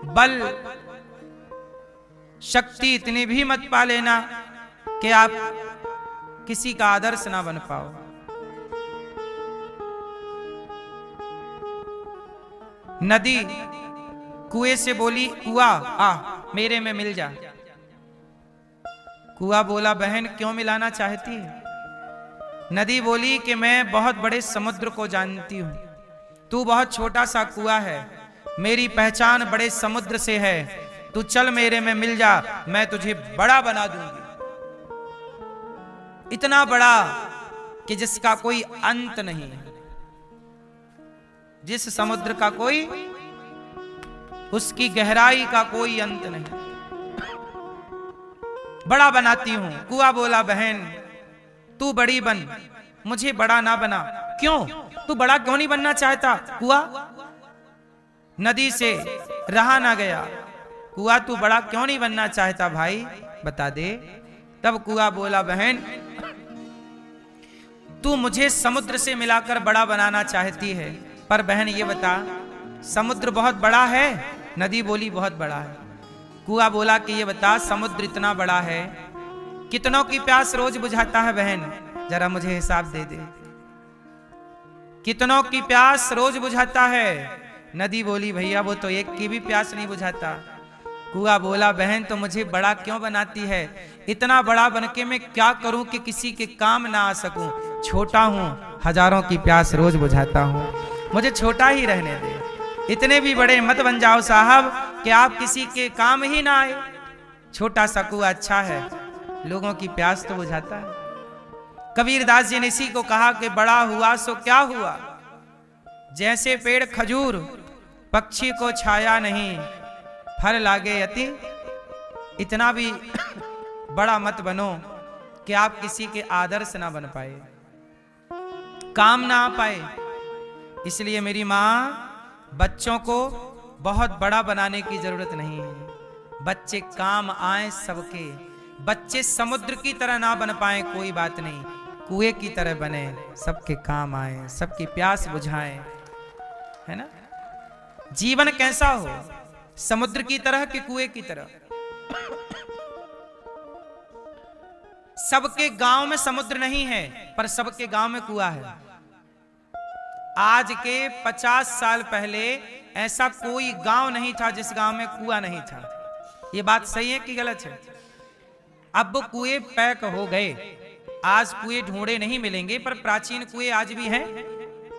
बल शक्ति इतनी भी मत पा लेना कि आप किसी का आदर्श ना बन पाओ। नदी कुएं से बोली, कुआ आ मेरे में मिल जा। कुआ बोला, बहन क्यों मिलाना चाहती है? नदी बोली कि मैं बहुत बड़े समुद्र को जानती हूं, तू बहुत छोटा सा कुआ है, मेरी पहचान बड़े समुद्र से है, तू चल मेरे में मिल जा, मैं तुझे बड़ा बना दूंगी, इतना बड़ा कि जिसका कोई अंत नहीं है, जिस समुद्र का कोई, उसकी गहराई का कोई अंत नहीं, बड़ा बनाती हूं। कुआ बोला, बहन तू बड़ी बन, मुझे बड़ा ना बना। क्यों? तू बड़ा क्यों नहीं बनना चाहता? कुआ नदी से रहा ना गया, कुआ तू बड़ा क्यों नहीं बनना चाहता भाई, बता दे। तब कुआ बोला, बहन तू मुझे समुद्र से मिलाकर बड़ा बनाना चाहती है, पर बहन ये बता समुद्र बहुत बड़ा है? नदी बोली, बहुत बड़ा है। कुआ बोला कि ये बता समुद्र इतना बड़ा है, कितनों की प्यास रोज बुझाता है बहन, जरा मुझे हिसाब दे दे, कितनों की प्यास रोज बुझाता है? नदी बोली, भैया वो तो एक की भी प्यास नहीं बुझाता। कुआ बोला, बहन तो मुझे बड़ा क्यों बनाती है? इतना बड़ा बनके मैं क्या करूं कि किसी के काम ना आ सकूं? छोटा हूं, हजारों की प्यास रोज बुझाता हूं, मुझे छोटा ही रहने दे। इतने भी बड़े मत बन जाओ साहब कि आप किसी के काम ही ना आए। छोटा सा कुआ अच्छा है, लोगों की प्यास तो बुझाता है। कबीरदास जी ने इसी को कहा कि बड़ा हुआ सो क्या हुआ, जैसे पेड़ खजूर पक्षी को छाया नहीं, फल लागे यति। इतना भी बड़ा मत बनो कि आप किसी के आदर्श ना बन पाए, काम ना आ पाए। इसलिए मेरी माँ, बच्चों को बहुत बड़ा बनाने की जरूरत नहीं है, बच्चे काम आए सबके। बच्चे समुद्र की तरह ना बन पाए कोई बात नहीं, कुएं की तरह बने, सबके काम आए, सबकी प्यास बुझाएं, है ना। जीवन कैसा हो, समुद्र की तरह कि कुएं की तरह? सबके गांव में समुद्र नहीं है, पर सबके गांव में कुआं है। आज के 50 साल पहले ऐसा कोई गांव नहीं था जिस गांव में कुआं नहीं था। ये बात सही है कि गलत है? अब कुएं पैक हो गए, आज कुएं ढूंढे नहीं मिलेंगे, पर प्राचीन कुएं आज भी हैं।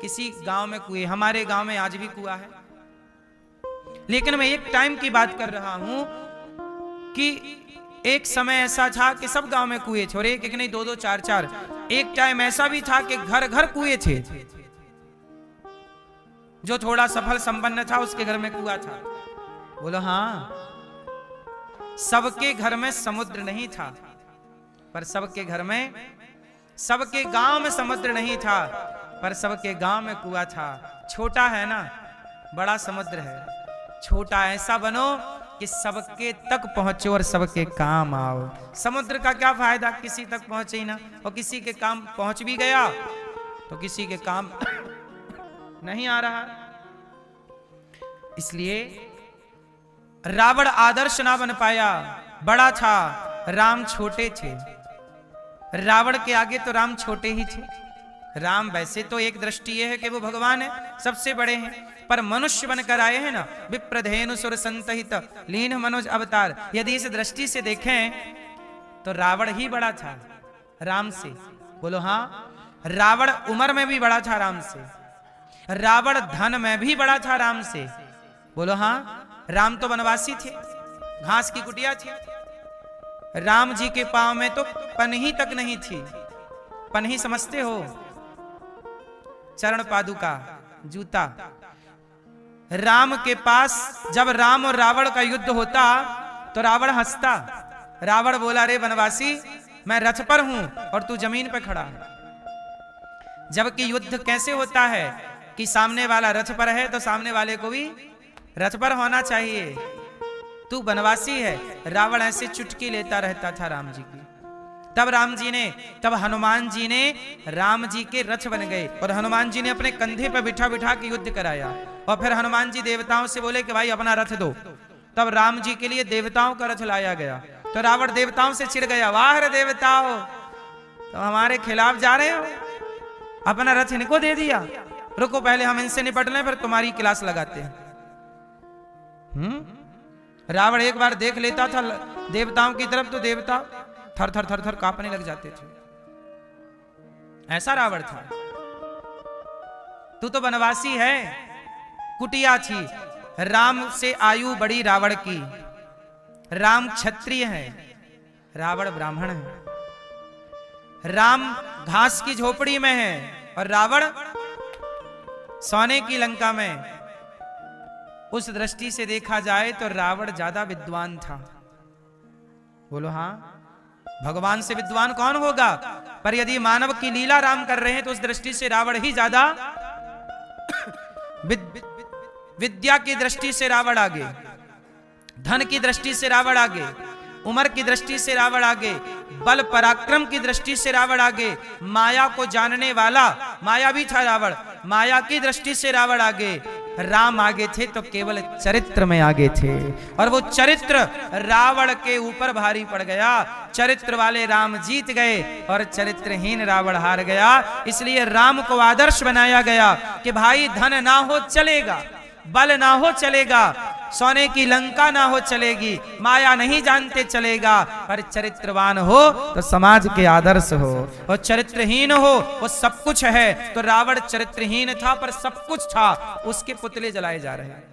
किसी गांव में कुएं, हमारे गांव में आज भी कुआं है। लेकिन मैं एक टाइम की बात कर रहा हूं कि एक समय ऐसा था कि सब गांव में कुएं थे, और एक नहीं, दो दो चार चार। एक टाइम ऐसा भी था कि घर घर कुएं थे। जो थोड़ा सफल संपन्न था उसके घर में कुआं था। बोलो हाँ, सबके घर में समुद्र नहीं था, पर सबके घर में, सबके गांव में समुद्र नहीं था, पर सबके गांव में कुआं था। छोटा है ना, बड़ा समुद्र है। छोटा ऐसा बनो कि सबके तक पहुंचो और सबके काम आओ। समुद्र का क्या फायदा, किसी तक पहुंचे ही ना, और किसी के काम पहुंच भी गया तो किसी के काम नहीं आ रहा। इसलिए रावण आदर्श ना बन पाया, बड़ा था, राम छोटे थे। रावण के आगे तो राम छोटे ही थे। राम वैसे तो एक दृष्टि यह है कि वो भगवान है, सबसे बड़े हैं, पर मनुष्य बनकर आए हैं ना, विप्रधेनु सुर संतहित लीन मनोज अवतार। यदि इस दृष्टि से देखें तो रावण ही बड़ा था राम से। बोलो हाँ, रावण उम्र में भी बड़ा था राम से, रावण धन में भी बड़ा था राम से। बोलो हाँ, राम तो वनवासी थे, घास की कुटिया थी। राम जी के पांव में तो पनही तक नहीं थी। पनही समझते हो? चरण पादुका, जूता। राम के पास जब राम और रावण का युद्ध होता तो रावण हंसता। रावण बोला, रे वनवासी, मैं रथ पर हूं और तू जमीन पर खड़ा। जबकि युद्ध कैसे होता है कि सामने वाला रथ पर है तो सामने वाले को भी रथ पर होना चाहिए। तू वनवासी है। रावण ऐसे चुटकी लेता रहता था राम जी की। तब हनुमान जी ने राम जी के रथ बन गए और हनुमान जी ने अपने कंधे पर बिठा बिठा के युद्ध कराया। और फिर हनुमान जी देवताओं से बोले कि भाई अपना रथ दो। तब राम जी के लिए देवताओं का रथ लाया गया। तो रावण देवताओं से चिढ़ गया, वाह रे देवताओ, तो हमारे खिलाफ जा रहे हो, अपना रथ इनको दे दिया, रुको पहले हम इनसे निपट लें, फिर तुम्हारी क्लास लगाते हैं। रावण एक बार देख लेता था देवताओं की तरफ तो देवता थर थर थर थर कांपने लग जाते थे। ऐसा रावण था। तू तो वनवासी है, कुटिया थी। राम से आयु बड़ी रावण की। राम क्षत्रिय है, रावण ब्राह्मण है। राम घास की झोपड़ी में है और रावण सोने की लंका में। उस दृष्टि से देखा जाए तो रावण ज्यादा विद्वान था। बोलो हाँ, भगवान से विद्वान कौन होगा? पर यदि मानव की लीला राम कर रहे हैं तो उस दृष्टि से रावण ही ज्यादा विद्या की दृष्टि से रावण आगे, धन की दृष्टि से रावण आगे, उम्र की दृष्टि से रावण आगे, बल पराक्रम की दृष्टि से रावण आगे, माया को जानने वाला माया भी था रावण, माया की दृष्टि से रावण आगे। राम आगे थे तो केवल चरित्र में आगे थे, और वो चरित्र रावण के ऊपर भारी पड़ गया। चरित्र वाले राम जीत गए और चरित्रहीन रावण हार गया। इसलिए राम को आदर्श बनाया गया कि भाई धन ना हो चलेगा, बल ना हो चलेगा, सोने की लंका ना हो चलेगी, माया नहीं जानते चलेगा, पर चरित्रवान हो तो समाज के आदर्श हो, और चरित्रहीन हो वो सब कुछ है। तो रावण चरित्रहीन था पर सब कुछ था, उसके पुतले जलाए जा रहे हैं।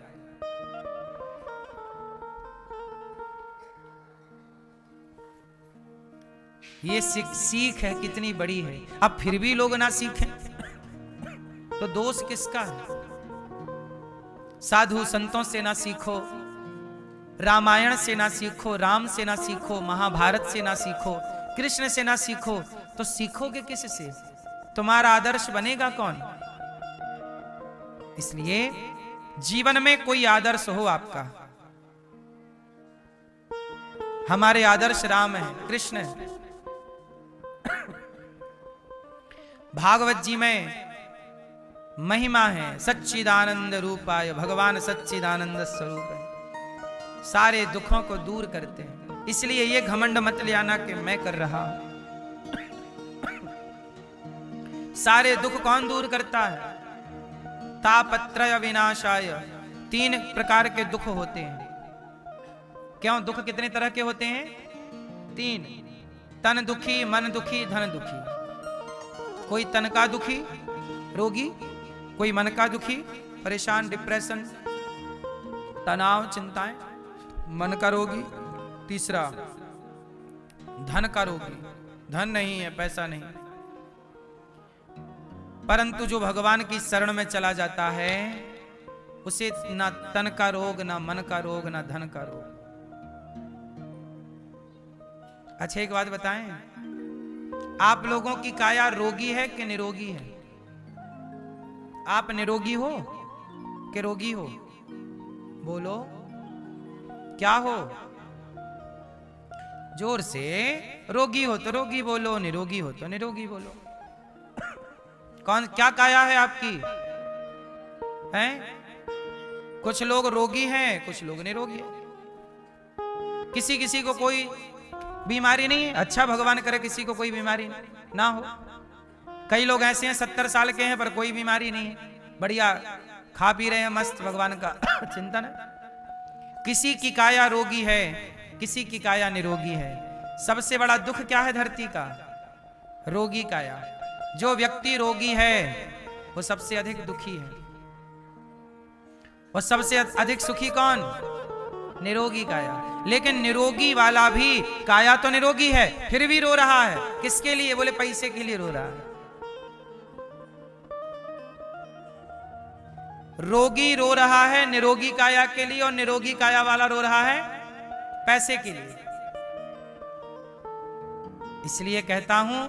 ये सीख है कितनी बड़ी है। अब फिर भी लोग ना सीखें तो दोष किसका है? साधु संतों से ना सीखो, रामायण से ना सीखो, राम से ना सीखो, महाभारत से ना सीखो, कृष्ण से ना सीखो, तो सीखोगे किससे? तुम्हारा आदर्श बनेगा कौन? इसलिए जीवन में कोई आदर्श हो आपका। हमारे आदर्श राम है, कृष्ण है। भागवत जी में महिमा है, सच्चिदानंद रूपाय, भगवान सच्चिदानंद स्वरूप है, सारे दुखों को दूर करते हैं। इसलिए ये घमंड मत ले आना कि मैं कर रहा हूं। सारे दुख कौन दूर करता है? तापत्रय विनाशाय। 3 प्रकार के दुख होते हैं। क्यों? दुख कितने तरह के होते हैं? 3। तन दुखी, मन दुखी, धन दुखी। कोई तन का दुखी, रोगी, कोई मन का दुखी, परेशान, डिप्रेशन, तनाव, चिंताएं, मन का रोगी। तीसरा धन का रोगी, धन नहीं है, पैसा नहीं, परंतु जो भगवान की शरण में चला जाता है उसे ना तन का रोग, ना मन का रोग, ना धन का रोग। अच्छा एक बात बताएं, आप लोगों की काया रोगी है कि निरोगी है? आप निरोगी हो कि रोगी हो? बोलो, क्या हो? जोर से। रोगी हो तो रोगी बोलो, निरोगी हो तो निरोगी बोलो। कौन, क्या काया है आपकी? हैं? कुछ लोग रोगी हैं, कुछ लोग निरोगी हैं। किसी किसी को कोई बीमारी नहीं है, अच्छा भगवान करे किसी को कोई बीमारी ना हो। कई लोग ऐसे हैं 70 साल के हैं पर कोई बीमारी नहीं है, बढ़िया खा पी रहे हैं, मस्त, भगवान का चिंतन है। किसी की काया रोगी है, किसी की काया निरोगी है। सबसे बड़ा दुख क्या है धरती का? रोगी काया। जो व्यक्ति रोगी है वो सबसे अधिक दुखी है। और सबसे अधिक सुखी कौन? निरोगी काया। लेकिन निरोगी वाला भी, काया तो निरोगी है फिर भी रो रहा है। किसके लिए? बोले पैसे के लिए रो रहा है। रोगी रो रहा है निरोगी काया के लिए, और निरोगी काया वाला रो रहा है पैसे के लिए। इसलिए कहता हूं,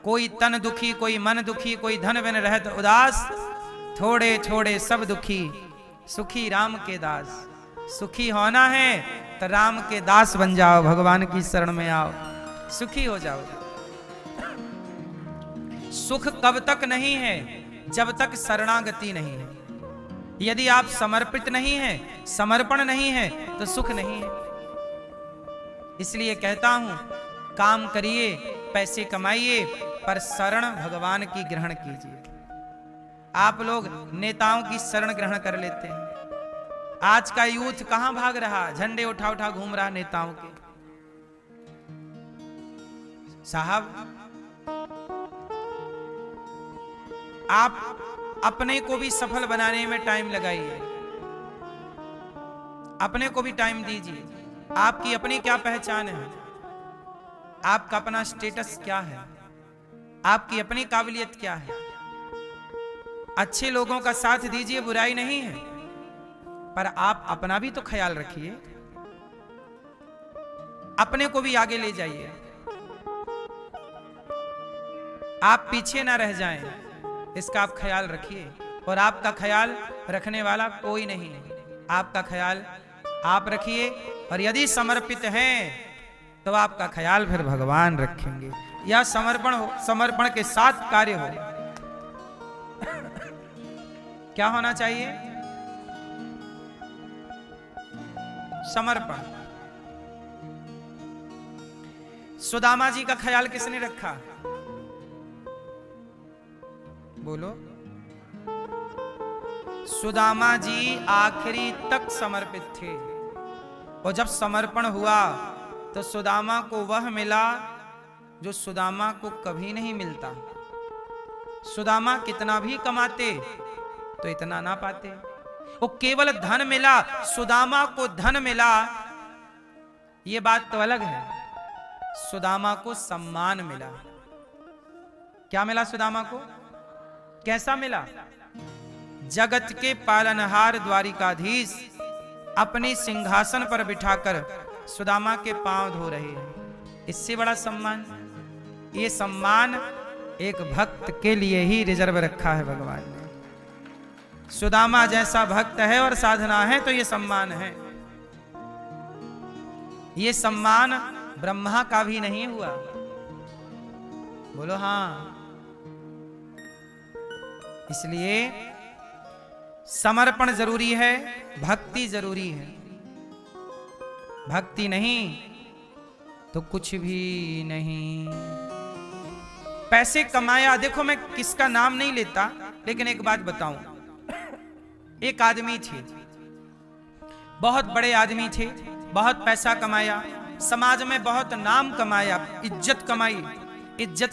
कोई तन दुखी, कोई मन दुखी, कोई धन बिन रहत उदास, थोड़े थोड़े सब दुखी, सुखी राम के दास। सुखी होना है तो राम के दास बन जाओ, भगवान की शरण में आओ, सुखी हो जाओ। सुख कब तक नहीं है? जब तक शरणागति नहीं है। यदि आप समर्पित नहीं हैं, समर्पण नहीं है, तो सुख नहीं है। इसलिए कहता हूं, काम करिए, पैसे कमाइए, पर शरण भगवान की ग्रहण कीजिए। आप लोग नेताओं की शरण ग्रहण कर लेते हैं। आज का यूथ कहां भाग रहा, झंडे उठा उठा घूम रहा नेताओं के। साहब, आप अपने को भी सफल बनाने में टाइम लगाइए, अपने को भी टाइम दीजिए। आपकी अपनी क्या पहचान है, आपका अपना स्टेटस क्या है, आपकी अपनी काबिलियत क्या है। अच्छे लोगों का साथ दीजिए, बुराई नहीं है, पर आप अपना भी तो ख्याल रखिए, अपने को भी आगे ले जाइए। आप पीछे ना रह जाएं, इसका आप ख्याल रखिए। और आपका ख्याल रखने वाला कोई नहीं है, आपका ख्याल आप रखिए। और यदि समर्पित हैं तो आपका ख्याल फिर भगवान रखेंगे। या समर्पण हो, समर्पण के साथ कार्य हो। क्या होना चाहिए? समर्पण। सुदामा जी का ख्याल किसने रखा? बोलो। सुदामा जी आखिरी तक समर्पित थे, और जब समर्पण हुआ तो सुदामा को वह मिला जो सुदामा को कभी नहीं मिलता। सुदामा कितना भी कमाते तो इतना ना पाते। वो केवल धन मिला, सुदामा को धन मिला, ये बात तो अलग है। सुदामा को सम्मान मिला। क्या मिला सुदामा को? कैसा मिला? जगत के पालनहार द्वारिकाधीश अपने सिंहासन पर बिठाकर सुदामा के पांव धो रहे हैं। इससे बड़ा सम्मान? ये सम्मान एक भक्त के लिए ही रिजर्व रखा है भगवान ने। सुदामा जैसा भक्त है और साधना है तो ये सम्मान है। ये सम्मान ब्रह्मा का भी नहीं हुआ। बोलो हां। इसलिए समर्पण जरूरी है, भक्ति जरूरी है। भक्ति नहीं तो कुछ भी नहीं। पैसे कमाया, देखो मैं किसका नाम नहीं लेता, लेकिन एक बात बताऊं। एक आदमी थे, बहुत बड़े आदमी थे, बहुत पैसा कमाया, समाज में बहुत नाम कमाया, इज्जत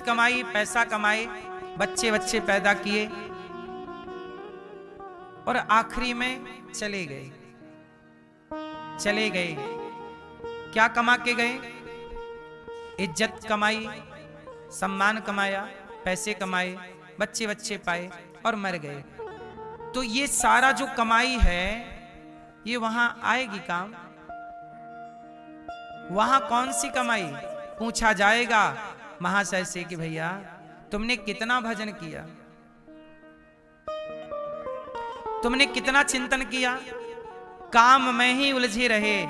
कमाई, पैसा कमाए, बच्चे पैदा किए, और आखिरी में चले गए। क्या कमा के गए? इज्जत कमाई, सम्मान कमाया, पैसे कमाए, बच्चे पाए और मर गए। तो ये सारा जो कमाई है ये वहां आएगी काम? वहां कौन सी कमाई? पूछा जाएगा महाशय से कि भैया तुमने कितना भजन किया, तुमने कितना चिंतन किया, काम में ही उलझे रहे,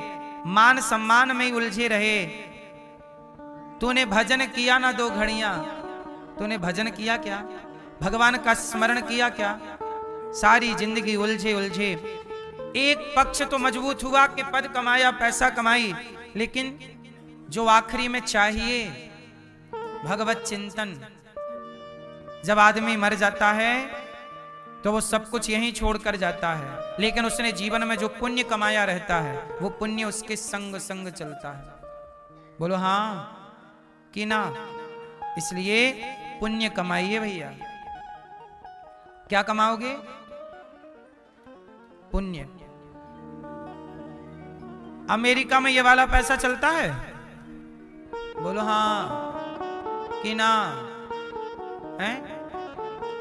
मान सम्मान में ही उलझे रहे, तूने भजन किया ना 2 घड़ियां? तूने भजन किया क्या? भगवान का स्मरण किया क्या? सारी जिंदगी उलझे। एक पक्ष तो मजबूत हुआ कि पद कमाया, पैसा कमाई, लेकिन जो आखिरी में चाहिए भगवत चिंतन। जब आदमी मर जाता है तो वो सब कुछ यहीं छोड़कर जाता है, लेकिन उसने जीवन में जो पुण्य कमाया रहता है वो पुण्य उसके संग चलता है। बोलो हाँ कि ना? इसलिए पुण्य कमाइए भैया। क्या कमाओगे? पुण्य। अमेरिका में ये वाला पैसा चलता है? बोलो हाँ कि ना? है?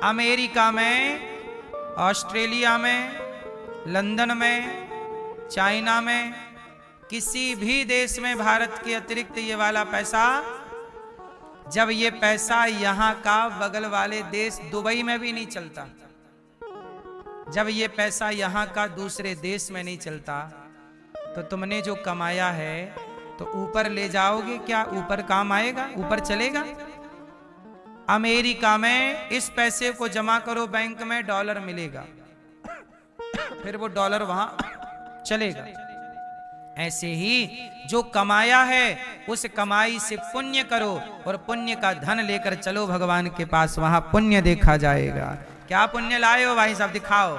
अमेरिका में, ऑस्ट्रेलिया में, लंदन में, चाइना में, किसी भी देश में भारत के अतिरिक्त ये वाला पैसा, जब ये पैसा यहां का बगल वाले देश दुबई में भी नहीं चलता, जब ये पैसा यहां का दूसरे देश में नहीं चलता, तो तुमने जो कमाया है तो ऊपर ले जाओगे क्या? ऊपर काम आएगा? ऊपर चलेगा? अमेरिका में इस पैसे को जमा करो बैंक में, डॉलर मिलेगा। फिर वो डॉलर वहां चलेगा। ऐसे ही जो कमाया है उस कमाई से पुण्य करो और पुण्य का धन लेकर चलो भगवान के पास, वहां पुण्य देखा जाएगा। क्या पुण्य लाए हो भाई साहब, दिखाओ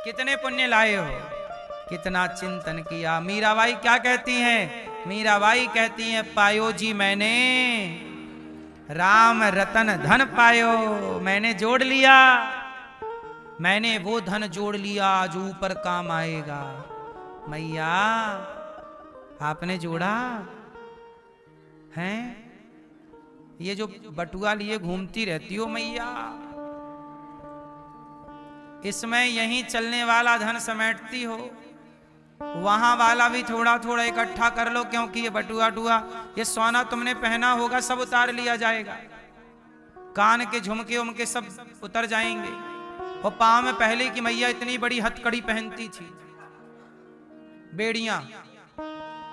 कितने पुण्य लाए हो, कितना चिंतन किया। मीराबाई क्या कहती हैं? मीराबाई कहती हैं, पायो जी मैंने राम रतन धन पायो, मैंने जोड़ लिया, मैंने वो धन जोड़ लिया जो ऊपर काम आएगा। मैया आपने जोड़ा है? ये जो बटुआ लिए घूमती रहती हो मैया, इसमें यहीं चलने वाला धन समेटती हो, वहां वाला भी थोड़ा थोड़ा इकट्ठा कर लो, क्योंकि ये बटुआ टुआ, ये सोना तुमने पहना होगा सब उतार लिया जाएगा, कान के झुमके उमके सब उतर जाएंगे। और पांव में पहले की मैया इतनी बड़ी हथकड़ी पहनती थी, बेड़ियां,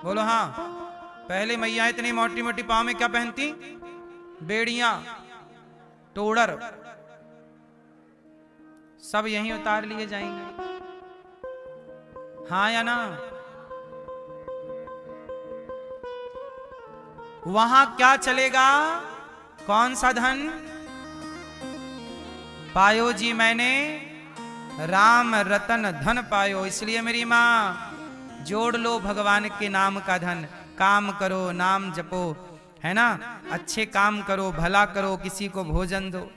बोलो हाँ, पहले मैया इतनी मोटी मोटी पांव में क्या पहनती? बेड़ियां, टोड़र, सब यहीं उतार लिए जाएंगे। हाँ या ना? वहां क्या चलेगा? कौन सा धन पायो जी मैंने? राम रतन धन पायो। इसलिए मेरी माँ, जोड़ लो भगवान के नाम का धन, काम करो, नाम जपो, है ना, अच्छे काम करो, भला करो, किसी को भोजन दो।